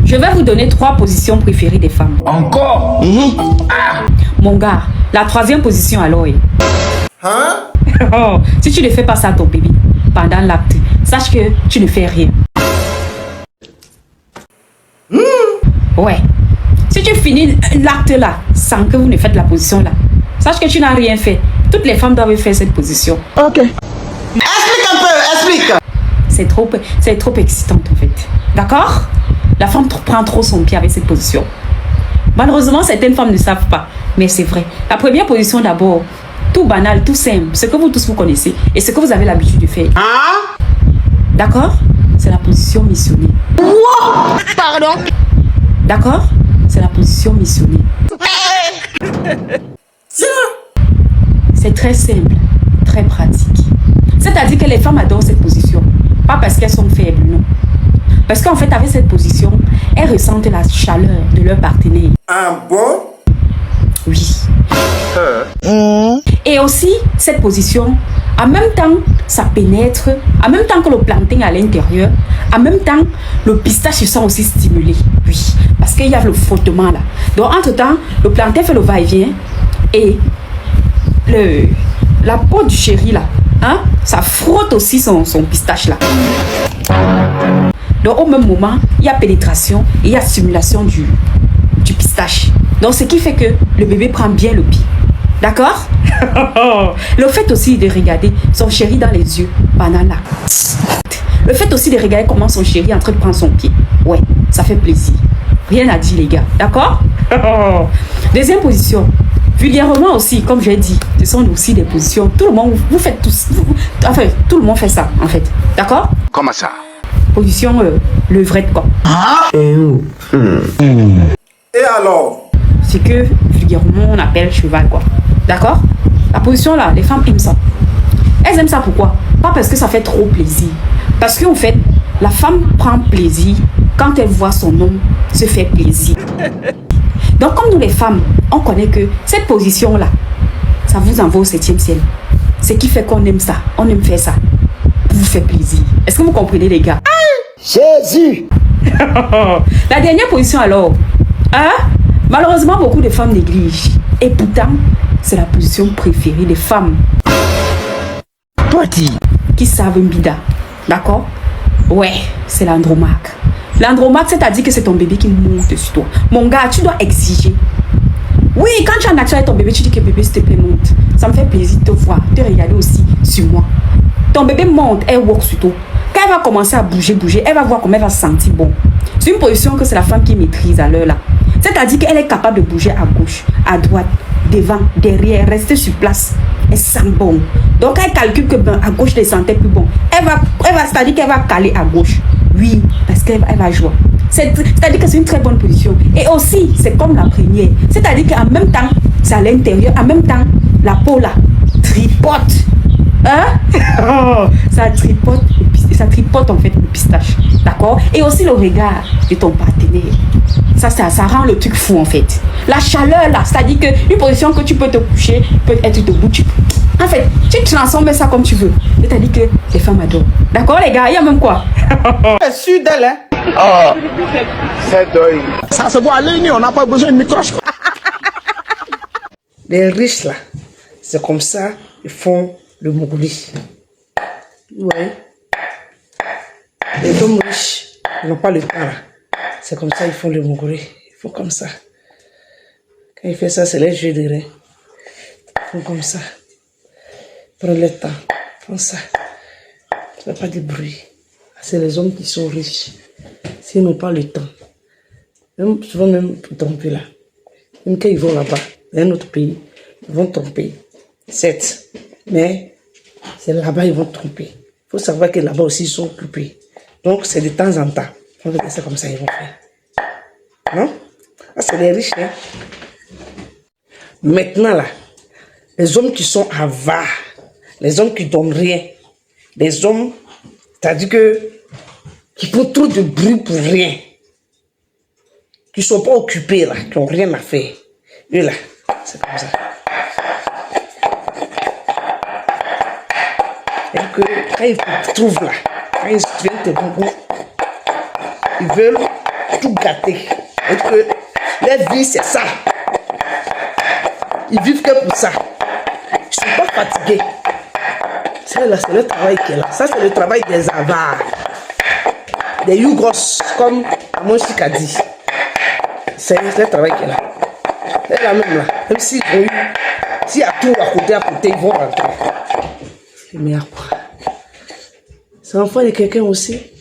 Je vais vous donner 3 positions préférées des femmes. Encore? Mon gars, la 3e position alors est... Hein? Oh, si tu ne fais pas ça à ton bébé pendant l'acte, sache que tu ne fais rien. Ouais. Si tu finis l'acte là sans que vous ne faites la position là, sache que tu n'as rien fait. Toutes les femmes doivent faire cette position. Ok. Explique un peu, explique. C'est trop excitant en fait. D'accord? La femme prend trop son pied avec cette position. Malheureusement, certaines femmes ne savent pas. Mais c'est vrai. La première position d'abord, tout banal, tout simple, ce que vous tous vous connaissez et ce que vous avez l'habitude de faire. Hein? D'accord? C'est la position missionnée. Wow! Pardon? D'accord? C'est la position missionnée. C'est très simple, très pratique. C'est-à-dire que les femmes adorent cette position. Pas parce qu'elles sont faibles, non. Parce qu'en fait, avec cette position, elles ressentent la chaleur de leur partenaire. Ah bon? Oui. Et aussi, cette position, en même temps, ça pénètre, en même temps que le plantain à l'intérieur, en même temps, le pistache se sent aussi stimulé. Oui, parce qu'il y a le frottement là. Donc, entre-temps, le plantain fait le va-et-vient et la peau du chéri là, hein, ça frotte aussi son pistache là. Donc, au même moment, il y a pénétration et il y a stimulation du pistache. Donc, ce qui fait que le bébé prend bien le pied. D'accord? Le fait aussi de regarder son chéri dans les yeux pendant l'acte. Le fait aussi de regarder comment son chéri est en train de prendre son pied. Ouais, ça fait plaisir. Rien à dire, les gars. D'accord? Deuxième position. Vulgairement aussi, comme j'ai dit, ce sont aussi des positions. Tout le monde, vous faites tous. Enfin, tout le monde fait ça, en fait. D'accord? Comment ça? Position levrette, quoi. Et alors? C'est que vulgairement on appelle cheval, quoi. D'accord? La position là, les femmes aiment ça. Elles aiment ça pourquoi? Pas parce que ça fait trop plaisir. Parce qu'en fait, la femme prend plaisir quand elle voit son homme se faire plaisir. Donc comme nous les femmes, on connaît que cette position là, ça vous envoie au 7e ciel. Ce qui fait qu'on aime ça, on aime faire ça. Pour vous faire plaisir. Est-ce que vous comprenez les gars? Jésus! La dernière position alors, hein? Malheureusement, beaucoup de femmes négligent. Et pourtant, c'est la position préférée des femmes. Petit. Qui savent Mbida. D'accord? Ouais, c'est l'andromaque. L'andromaque, c'est-à-dire que c'est ton bébé qui monte sur toi. Mon gars, tu dois exiger. Oui, quand tu es en action avec ton bébé, tu dis que bébé, s'il te plaît, monte. Ça me fait plaisir de te voir, de regarder aussi sur moi. Ton bébé monte, elle walk sur toi. Quand elle va commencer à bouger, elle va voir comment elle va se sentir bon. C'est une position que c'est la femme qui maîtrise à l'heure là. C'est-à-dire qu'elle est capable de bouger à gauche, à droite, devant, derrière, rester sur place. Elle sent bon. Donc elle calcule que à gauche, elle sentait plus bon. C'est-à-dire qu'elle va caler à gauche. Oui, parce qu'elle va jouer. C'est-à-dire que c'est une très bonne position. Et aussi, c'est comme la première. C'est-à-dire qu'en même temps, c'est à l'intérieur. En même temps, la peau là tripote. Hein? Ça tripote en fait le pistache. D'accord? Et aussi le regard de ton partenaire. Ça rend le truc fou en fait. La chaleur là, c'est-à-dire qu'une position que tu peux te coucher, peut être debout. En fait, tu transformes ça comme tu veux. C'est-à-dire que les femmes adorent. D'accord les gars? Il y a même quoi? Je suis d'elle, hein? Oh, c'est deuil. Ça se voit à l'œil nu, on n'a pas besoin de microscope. Les riches là, c'est comme ça, ils font le moguli. Ouais. Les hommes riches, ils n'ont pas le temps là. C'est comme ça, ils font le moguli. Ils font comme ça. Quand ils font ça, c'est les jeux de reins. Ils font comme ça. Prends le temps. Prends ça. Ça ne fait pas de bruit. C'est les hommes qui sont riches. S'ils n'ont pas le temps, même, souvent même pour tromper là. Même quand ils vont là-bas, dans un autre pays, ils vont tromper. Certes, mais c'est là-bas ils vont tromper. Il faut savoir que là-bas aussi ils sont occupés. Donc c'est de temps en temps. C'est comme ça ils vont faire. Non? Ah, c'est les riches. Hein? Maintenant là, les hommes qui sont avares, les hommes qui donnent rien, les hommes, c'est-à-dire que qui font trop de bruit pour rien, qui ne sont pas occupés là, qui n'ont rien à faire. Eux là, c'est comme ça. Et que quand ils te trouvent là, quand ils viennent te bonbons, ils veulent tout gâter. Et que leur vie, c'est ça. Ils vivent que pour ça. Ils ne sont pas fatigués. C'est le travail qui est là. Ça, c'est le travail des avares. Des yougos, comme mon chic a dit. C'est le travail qui est là. Et là même là, même s'il y a tout à côté, ils vont rentrer. Mais à quoi? C'est l'enfant de quelqu'un aussi.